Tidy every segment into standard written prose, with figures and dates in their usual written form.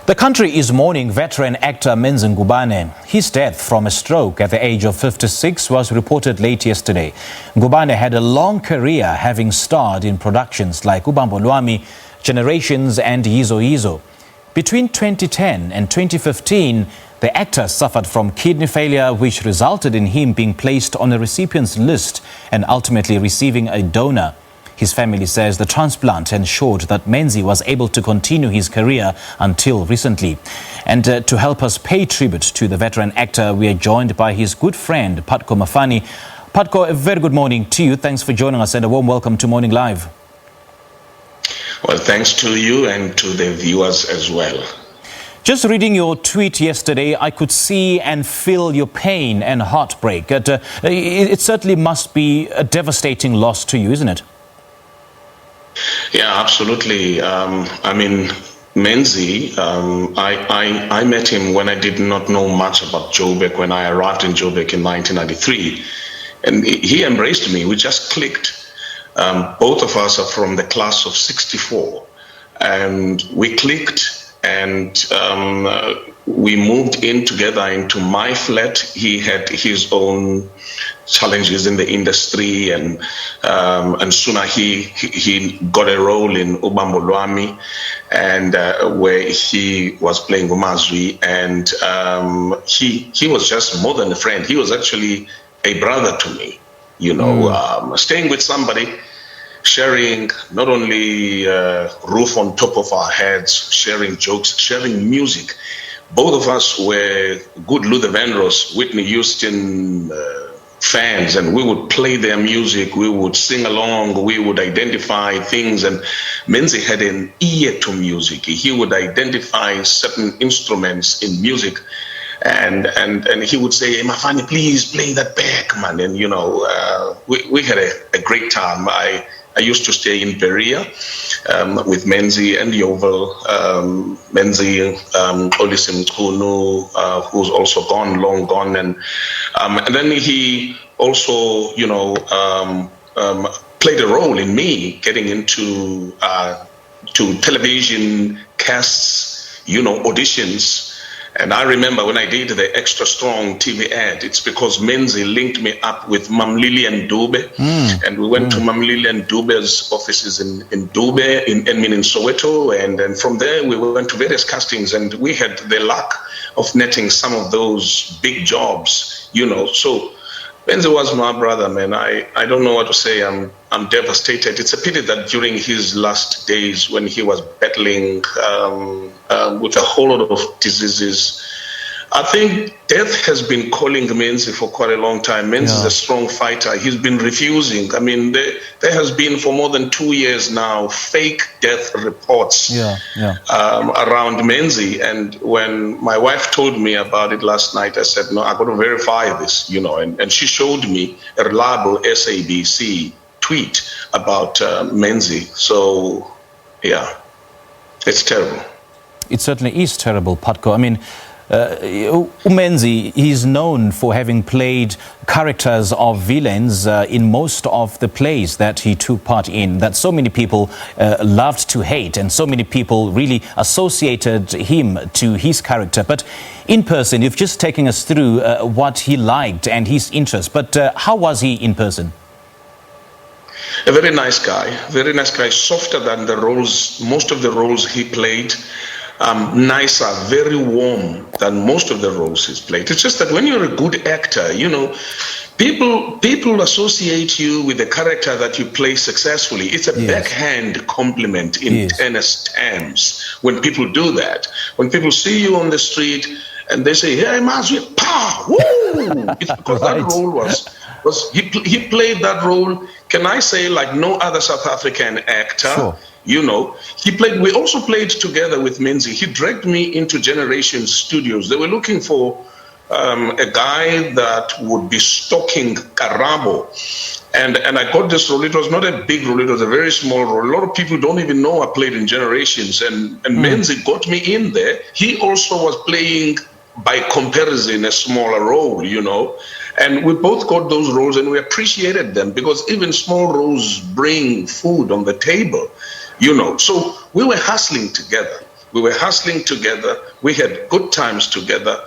The country is mourning veteran actor Menzi Ngubane. His death from a stroke at the age of 56 was reported late yesterday. Ngubane had a long career, having starred in productions like Ubambo Lwami, Generations and Yizo Yizo. Between 2010 and 2015, the actor suffered from kidney failure, which resulted in him being placed on a recipients list and ultimately receiving a donor. His family says the transplant ensured that Menzi was able to continue his career until recently. And to help us pay tribute to the veteran actor, we are joined by his good friend, Putco Mafani. Putco, a very good morning to you. Thanks for joining us and a warm welcome to Morning Live. Well, thanks to you and to the viewers as well. Just reading your tweet yesterday, I could see and feel your pain and heartbreak. It certainly must be a devastating loss to you, isn't it? Yeah, absolutely. I mean, Menzi, I met him when I did not know much about Joburg, when I arrived in Joburg in 1993. And he embraced me. We just clicked. Both of us are from the class of 64. And we clicked and we moved in together into my flat. He had his own challenges in the industry, and sooner he got a role in Ubambo Lwami, and where he was playing Umazwi, and he was just more than a friend. He was actually a brother to me, you know. Staying with somebody, sharing not only roof on top of our heads, sharing jokes, sharing music. Both of us were good Luther Vandross, Whitney Houston fans, and we would play their music, we would sing along, we would identify things, and Menzi had an ear to music. He would identify certain instruments in music, and he would say, "Hey, Mafani, please play that back, man." And you know, we had a great time. I used to stay in Berea with Menzi and Yovel. Menzi, Olisim Kunu, who's also gone, long gone. And then he also, you know, played a role in me getting into to television casts, you know, auditions. And I remember when I did the Extra Strong TV ad, it's because Menzi linked me up with Mam Lilian Dube. And we went to Mam Lilian Dube's offices in Dube, in Soweto. And then from there, we went to various castings, and we had the luck of netting some of those big jobs, you know. So Menzi was my brother, man. I don't know what to say. I'm devastated. It's a pity that during his last days, when he was battling with a whole lot of diseases, I think death has been calling Menzi for quite a long time. Menzi is a strong fighter. He's been refusing. I mean, there has been for more than 2 years now fake death reports around Menzi. And when my wife told me about it last night, I said, no, I got to verify this, you know. And she showed me a reliable SABC tweet about Menzi. So, yeah, it's terrible. It certainly is terrible, Putco. I mean, Menzi, he's known for having played characters of villains in most of the plays that he took part in, that so many people loved to hate, and so many people really associated him to his character. But in person, you've just taken us through what he liked and his interests. But how was he in person? A very nice guy, softer than the roles, most of the roles he played. Nicer, very warm than most of the roles he's played. It's just that when you're a good actor, you know, people associate you with the character that you play successfully. It's a backhand compliment in tennis terms when people do that. When people see you on the street and they say, "Hey, Mazwi, pow, woo!" It's because that role was he played that role. Can I say, like no other South African actor? Sure. You know, we also played together with Menzi. He dragged me into Generations Studios. They were looking for a guy that would be stalking Karabo. And I got this role. It was not a big role. It was a very small role. A lot of people don't even know I played in Generations. And Menzi got me in there. He also was playing, by comparison, a smaller role, you know. And we both got those roles, and we appreciated them, because even small roles bring food on the table. You know, so we were hustling together. We were hustling together. We had good times together.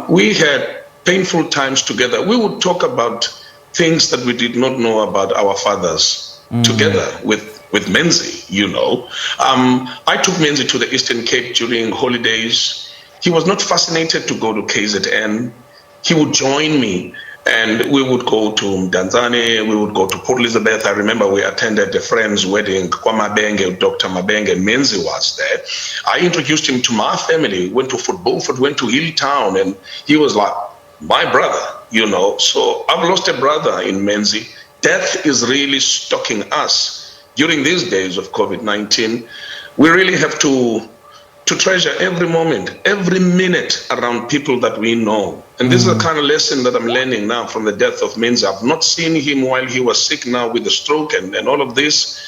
We had painful times together. We would talk about things that we did not know about our fathers together with Menzi, you know. I took Menzi to the Eastern Cape during holidays. He was not fascinated to go to KZN. He would join me, and we would go to Mdanzane, we would go to Port Elizabeth. I remember we attended a friend's wedding, Kwamabenge, Dr. Mabenge, and Menzi was there. I introduced him to my family, went to Fort Beaufort, went to Hilltown, and he was like, my brother, you know. So I've lost a brother in Menzi. Death is really stalking us during these days of COVID-19. We really have to treasure every moment, every minute around people that we know. And this is the kind of lesson that I'm learning now from the death of Menzi. I've not seen him while he was sick now with the stroke and all of this.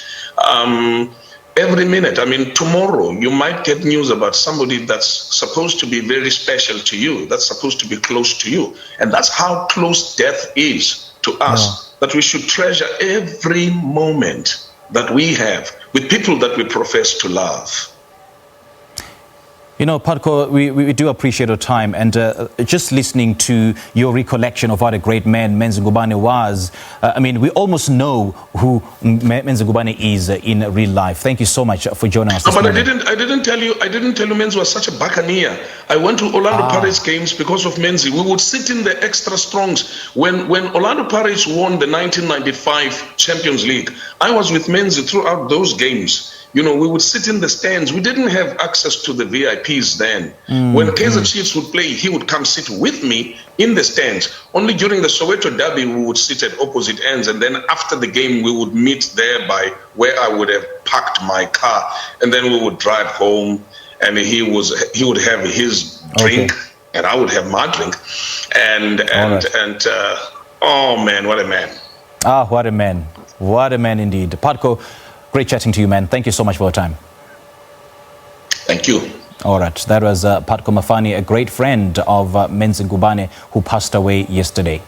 Every minute, I mean, tomorrow you might get news about somebody that's supposed to be very special to you, that's supposed to be close to you. And that's how close death is to us, that we should treasure every moment that we have with people that we profess to love. You know, Putco, we do appreciate your time, and just listening to your recollection of what a great man Menzi Ngubane was, I mean, we almost know who Menzi Ngubane is in real life. Thank you so much for joining us this morning. I didn't tell you Menzi was such a buccaneer. I went to Orlando Pirates games because of Menzi. We would sit in the extra strongs. When Orlando Pirates won the 1995 Champions League, I was with Menzi throughout those games. You know, we would sit in the stands. We didn't have access to the VIPs then. When Kaizer Chiefs would play, he would come sit with me in the stands. Only during the Soweto Derby, we would sit at opposite ends. And then after the game, we would meet there by where I would have parked my car. And then we would drive home, and he would have his drink, and I would have my drink. Oh man, what a man. Ah, what a man. What a man indeed. Putco, great chatting to you, man. Thank you so much for your time. Thank you. All right. That was Putco Mafani, a great friend of Menzi Ngubane, who passed away yesterday.